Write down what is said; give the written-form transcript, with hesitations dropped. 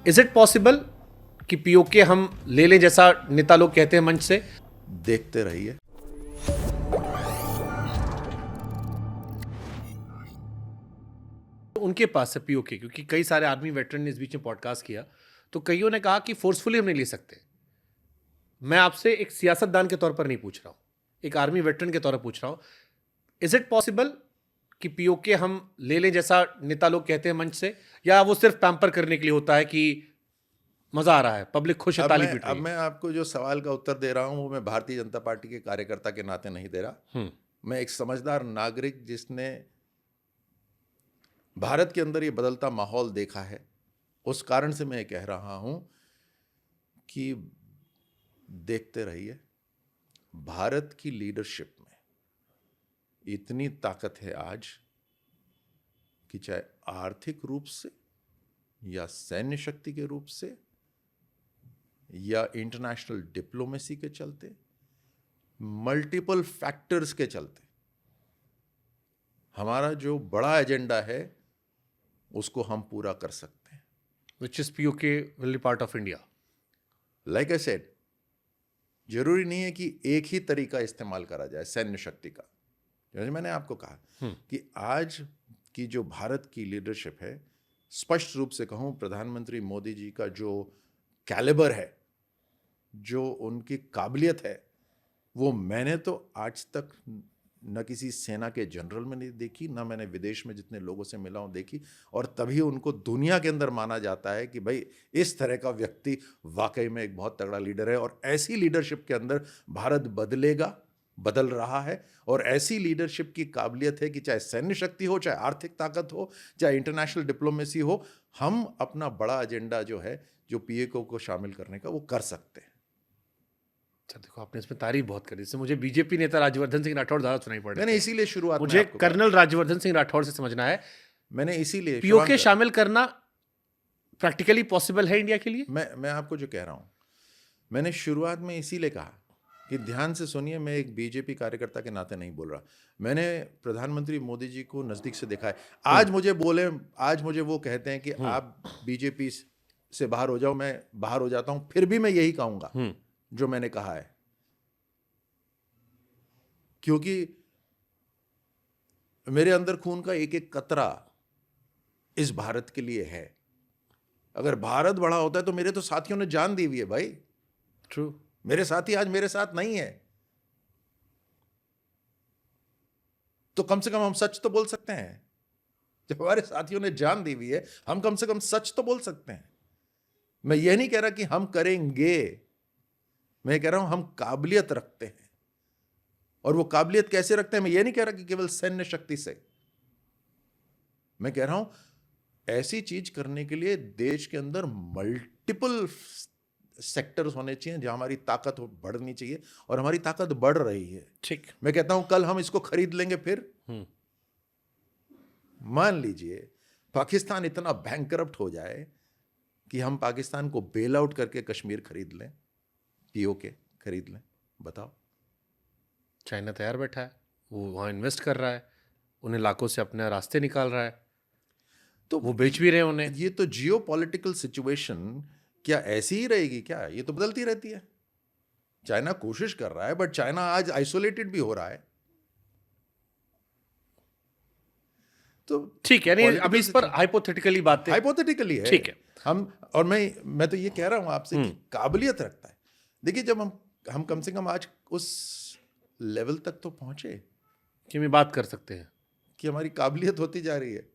Is it possible कि PoK हम ले लें, जैसा नेता लोग कहते हैं मंच से? देखते रहिए। उनके पास है पीओके, क्योंकि कई सारे आर्मी वेटरन ने इस बीच में पॉडकास्ट किया, तो कईयों ने कहा कि फोर्सफुली हम नहीं ले सकते। मैं आपसे एक सियासतदान के तौर पर नहीं पूछ रहा हूं, एक आर्मी वेटरन के तौर पर पूछ रहा हूं, इज इट पॉसिबल कि पीओके हम ले लें, जैसा नेता लोग कहते हैं मंच से, या वो सिर्फ पैम्पर करने के लिए होता है कि मजा आ रहा है, पब्लिक खुश है, ताली पीट रही अब है? मैं आपको जो सवाल का उत्तर दे रहा हूं वो मैं भारतीय जनता पार्टी के कार्यकर्ता के नाते नहीं दे रहा। मैं एक समझदार नागरिक जिसने भारत के अंदर ये बदलता माहौल देखा है, उस कारण से मैं कह रहा हूं कि देखते रहिए। भारत की लीडरशिप में इतनी ताकत है आज कि चाहे आर्थिक रूप से या सैन्य शक्ति के रूप से या इंटरनेशनल डिप्लोमेसी के चलते, मल्टीपल फैक्टर्स के चलते, हमारा जो बड़ा एजेंडा है उसको हम पूरा कर सकते हैं। Which is PoK will be part of India. Like I said, जरूरी नहीं है कि एक ही तरीका इस्तेमाल करा जाए सैन्य शक्ति का। जैसे मैंने आपको कहा कि आज की जो भारत की लीडरशिप है, स्पष्ट रूप से कहूं, प्रधानमंत्री मोदी जी का जो कैलिबर है, जो उनकी काबिलियत है, वो मैंने तो आज तक न किसी सेना के जनरल में नहीं देखी, ना मैंने विदेश में जितने लोगों से मिला हूं देखी। और तभी उनको दुनिया के अंदर माना जाता है कि भाई इस तरह का व्यक्ति वाकई में एक बहुत तगड़ा लीडर है। और ऐसी लीडरशिप के अंदर भारत बदलेगा, बदल रहा है। और ऐसी लीडरशिप की काबिलियत है कि चाहे सैन्य शक्ति हो, चाहे आर्थिक ताकत हो, चाहे इंटरनेशनल डिप्लोमेसी हो, हम अपना बड़ा एजेंडा जो है, जो पीएके को शामिल करने का, वो कर सकते हैं। अच्छा, देखो आपने इसमें तारीफ बहुत करी, इससे मुझे बीजेपी नेता राज्यवर्धन सिंह राठौड़ ज्यादा सुनाई पड़ रहे मैंने थे। इसीलिए शुरुआत में मुझे आपको कर्नल राज्यवर्धन सिंह राठौड़ से समझना है, मैंने इसीलिए पीओके शामिल करना प्रैक्टिकली पॉसिबल है इंडिया के लिए? मैं आपको जो कह रहा हूं, मैंने शुरुआत में इसीलिए कहा कि ध्यान से सुनिए, मैं एक बीजेपी कार्यकर्ता के नाते नहीं बोल रहा। मैंने प्रधानमंत्री मोदी जी को नजदीक से देखा है। आज मुझे वो कहते हैं कि आप बीजेपी से बाहर हो जाओ, मैं बाहर हो जाता हूं, फिर भी मैं यही कहूंगा जो मैंने कहा है, क्योंकि मेरे अंदर खून का एक एक कतरा इस भारत के लिए है। अगर भारत बड़ा होता है तो मेरे तो साथियों ने जान दी हुई है भाई। ट्रू। मेरे साथी आज मेरे साथ नहीं है, तो कम से कम हम सच तो बोल सकते हैं। जब हमारे साथियों ने जान दी हुई है, हम कम से कम सच तो बोल सकते हैं। मैं ये नहीं कह रहा कि हम करेंगे, मैं कह रहा हूं हम काबिलियत रखते हैं। और वो काबिलियत कैसे रखते हैं? मैं ये नहीं कह रहा कि केवल सैन्य शक्ति से। मैं कह रहा हूं ऐसी चीज करने के लिए देश के अंदर मल्टीपल सेक्टर्स होने चाहिए जहां हमारी ताकत बढ़नी चाहिए, और हमारी ताकत बढ़ रही है। ठीक। मैं कहता हूं कल हम इसको खरीद लेंगे, फिर मान लीजिए पाकिस्तान इतना बैंकरप्ट हो जाए कि हम पाकिस्तान को बेल आउट करके कश्मीर खरीद लें, पीओके खरीद लें, बताओ। चाइना तैयार बैठा है, वो वहां इन्वेस्ट कर रहा है, उन्हें लाखों से अपने रास्ते निकाल रहा है, तो वो बेच भी रहे हैं उन्हें। ये तो जियो पॉलिटिकल सिचुएशन क्या ऐसी ही रहेगी क्या? ये तो बदलती रहती है। चाइना कोशिश कर रहा है, बट चाइना आज आइसोलेटेड भी हो रहा है। तो ठीक है, नहीं अभी इस पर हाइपोथेटिकली बातें, हाइपोथेटिकली है। ठीक है। और मैं तो ये कह रहा हूं आपसे कि काबिलियत रखता है। देखिए, जब हम कम से कम आज उस लेवल तक तो पहुंचे कि हम बात कर सकते हैं कि हमारी काबिलियत होती जा रही है।